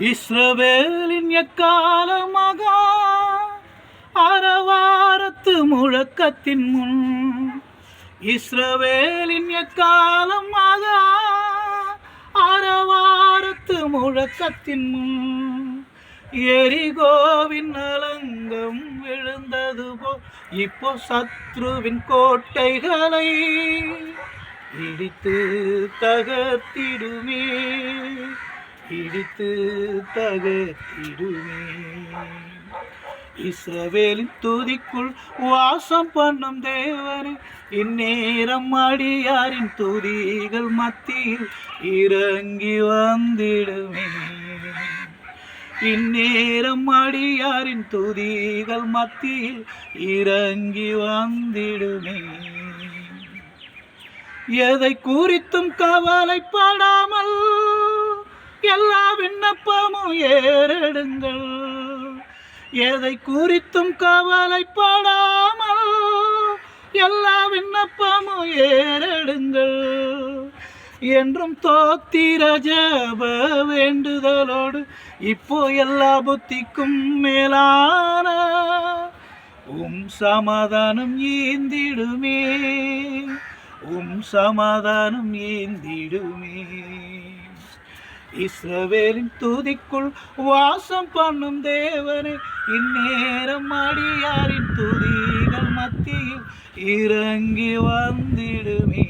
இஸ்ரவேலின் எக்கால மகா அரவாரத்து முழக்கத்தின் முன் இஸ்ரவேலின் எக்காலம் மகா அரவாரத்து முழக்கத்தின் முன் எரிகோவின் அலங்கம் விழுந்தது போ இப்போ சத்ருவின் கோட்டைகளை இடித்து தகர்த்திடுமே இடித்து தகர்த்திடுமே. இஸ்ரவேலின் துதிக்குள் வாசம் பண்ணும் தேவனே, இந்நேரம் அடியாரின் துதிகள் மத்தியில் இறங்கி வந்திடுமே. இந்நேரம் அடியாரின் துதிகள் மத்தியில் இறங்கி வந்திடுமே. எதை குறித்தும் கவலைப்படாமல் எல்லா விண்ணப்பமும் ஏறெடுங்கள். எதை குறித்தும் கவலைப்படாமல் எல்லா விண்ணப்பமும் ஏறெடுங்கள். என்றும் தோத்திர ஜெப வேண்டுதலோடு இப்போ எல்லா புத்திக்கும் மேலான சமாதானம் ஈந்திடுமே. சமாதானம் ஈந்திடுமே. இஸ்ரவேலின் துதிக்குள் வாசம் பண்ணும் தேவனே, இந்நேரம் அடியாரின் துதிகள் மத்தியில் இறங்கி வந்திடுமே.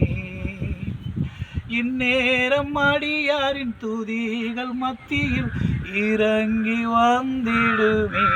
இந்நேரம் அடியாரின் துதிகள் மத்தியில் இறங்கி வந்திடுமே.